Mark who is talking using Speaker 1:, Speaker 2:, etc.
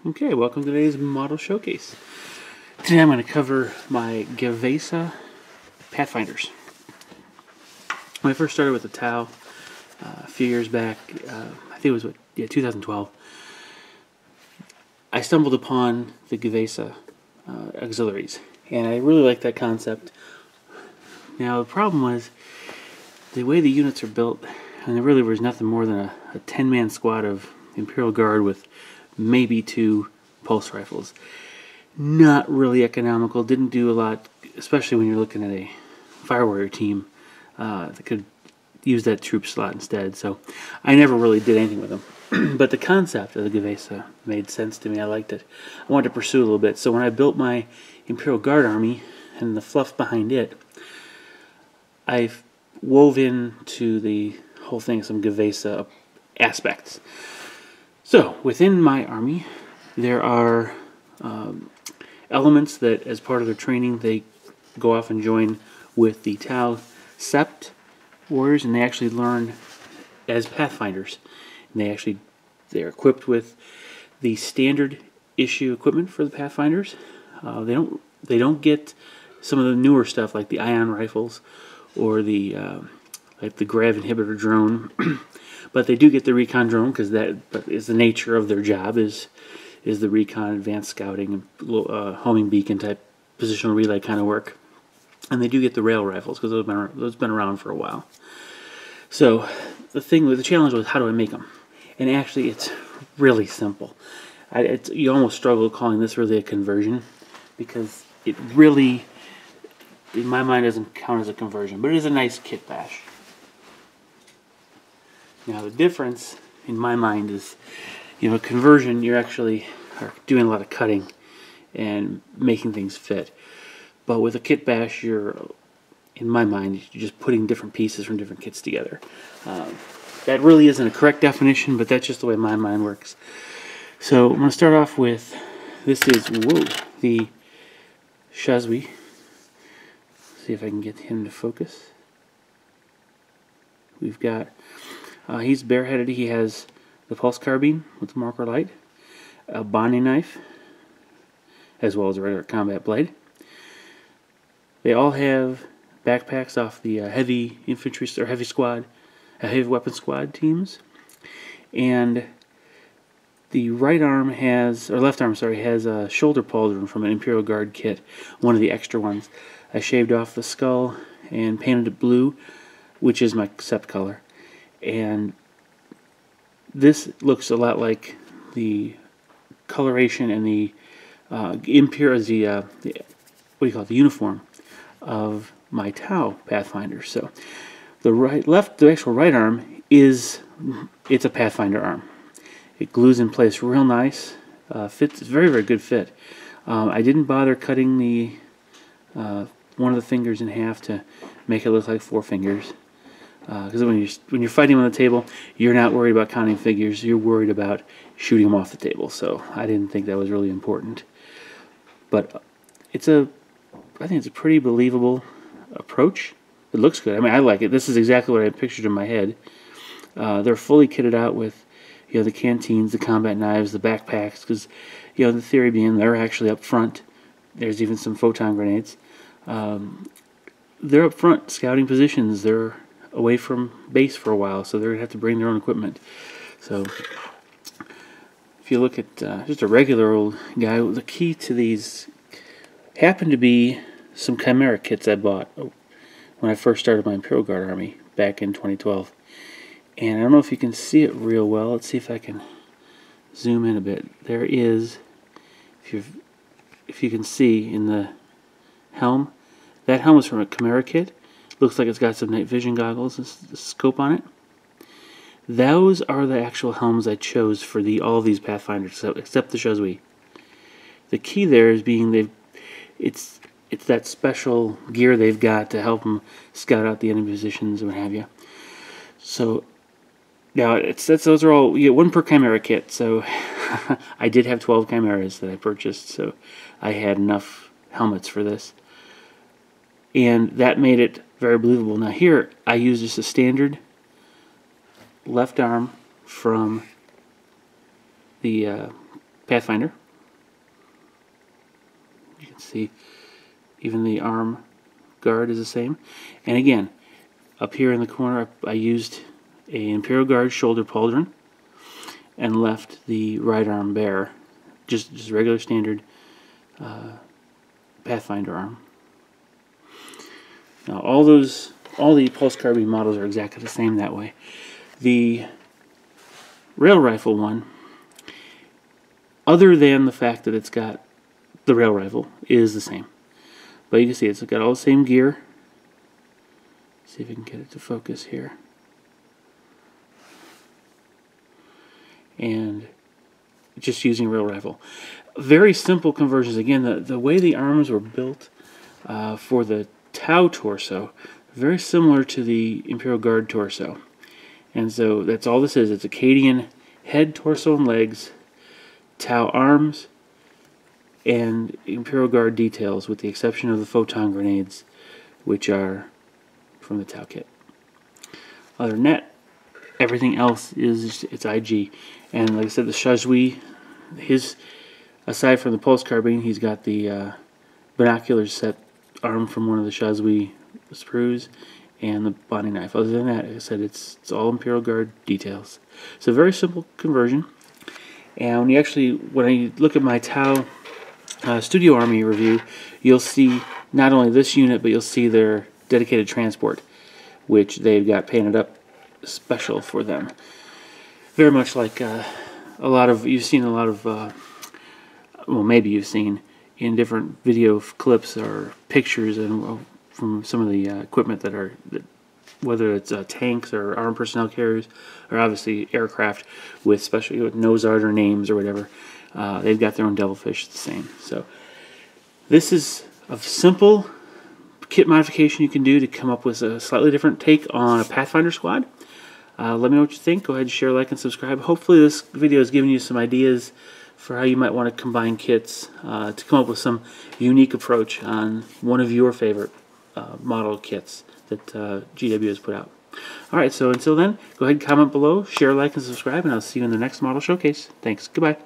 Speaker 1: Okay, welcome to today's model showcase. Today I'm going to cover my Gue'vesa Pathfinders. When I first started with the Tau a few years back, I think it was 2012, I stumbled upon the Gue'vesa auxiliaries, and I really liked that concept. Now the problem was the way the units are built, and there really was nothing more than a 10-man squad of Imperial Guard with maybe 2 pulse rifles. Not really economical, didn't do a lot, especially when you're looking at a fire warrior team that could use that troop slot instead. So I never really did anything with them. But the concept of the Gue'vesa made sense to me. I liked it. I wanted to pursue it a little bit. So when I built my Imperial Guard army and the fluff behind it, I wove into the whole thing some Gue'vesa aspects. So within my army, there are elements that, as part of their training, they go off and join with the Tau Sept warriors, and they actually learn as Pathfinders. And they're equipped with the standard issue equipment for the Pathfinders. They don't get some of the newer stuff like the ion rifles or the like the grav inhibitor drone. But they do get the recon drone, because that is the nature of their job, is the recon, advanced scouting, and homing beacon type positional relay kind of work. And they do get the rail rifles, because those have been around for a while. So the challenge was, how do I make them? And actually, it's really simple. You almost struggle calling this really a conversion, because it really, in my mind, doesn't count as a conversion, but it is a nice kit bash. Now the difference, in my mind, is, conversion, you're actually doing a lot of cutting and making things fit. But with a kit bash, in my mind, you're just putting different pieces from different kits together. That really isn't a correct definition, but that's just the way my mind works. So I'm going to start off with, this is, the Shazwi. See if I can get him to focus. We've got, he's bareheaded. He has the pulse carbine with the marker light, a bonding knife, as well as a regular combat blade. They all have backpacks off the heavy infantry or heavy weapon squad teams, and the left arm has a shoulder pauldron from an Imperial Guard kit, one of the extra ones. I shaved off the skull and painted it blue, which is my Sept color. And this looks a lot like the coloration and the the uniform of my Tau Pathfinder. So the actual right arm it's a Pathfinder arm. It glues in place real nice. Fits, it's very, very good fit. I didn't bother cutting the one of the fingers in half to make it look like 4 fingers. Because when you're fighting on the table, you're not worried about counting figures. You're worried about shooting them off the table. So I didn't think that was really important. But I think it's a pretty believable approach. It looks good. I mean, I like it. This is exactly what I pictured in my head. They're fully kitted out with, the canteens, the combat knives, the backpacks. Because, the theory being they're actually up front. There's even some photon grenades. They're up front scouting positions. They're away from base for a while, so they're going to have to bring their own equipment. So if you look at just a regular old guy, the key to these happened to be some Chimera kits I bought when I first started my Imperial Guard army back in 2012. And I don't know if you can see it real well. Let's see if I can zoom in a bit. There is, if you can see in the helm, that helm is from a Chimera kit. Looks like it's got some night vision goggles and scope on it. Those are the actual helms I chose for all of these Pathfinders, except the Shazwi. The key there is it's that special gear they've got to help them scout out the enemy positions and what have you. So now those are all, you get 1 per Chimera kit. So I did have 12 Chimeras that I purchased, so I had enough helmets for this. And that made it very believable. Now here, I use just a standard left arm from the Pathfinder. You can see even the arm guard is the same. And again, up here in the corner, I used an Imperial Guard shoulder pauldron and left the right arm bare, just regular standard Pathfinder arm. Now all the pulse carbine models are exactly the same that way. The rail rifle one, other than the fact that it's got the rail rifle, is the same. But you can see it's got all the same gear. See if we can get it to focus here. And just using a rail rifle. Very simple conversions. Again, the way the arms were built for the Tau torso, very similar to the Imperial Guard torso. And so that's all this is. It's Acadian head, torso, and legs, Tau arms, and Imperial Guard details, with the exception of the photon grenades, which are from the Tau kit. Other than that, everything else is it's IG. And like I said, the Shazui, aside from the pulse carbine, he's got the binoculars set arm from one of the Shazui sprues and the bonding knife. Other than that, like I said, it's all Imperial Guard details. It's a very simple conversion. And when I look at my Tau Studio Army review, you'll see not only this unit, but you'll see their dedicated transport, which they've got painted up special for them. Very much like you've seen a lot of, well, maybe you've seen in different video clips or pictures and from some of the equipment whether it's tanks or armed personnel carriers, or obviously aircraft especially with nose art or names or whatever. They've got their own devilfish the same. So this is a simple kit modification you can do to come up with a slightly different take on a Pathfinder squad. Let me know what you think. Go ahead and share, like, and subscribe. Hopefully this video has given you some ideas for how you might want to combine kits to come up with some unique approach on one of your favorite model kits that GW has put out. Alright, so until then, go ahead and comment below, share, like, and subscribe, and I'll see you in the next model showcase. Thanks. Goodbye.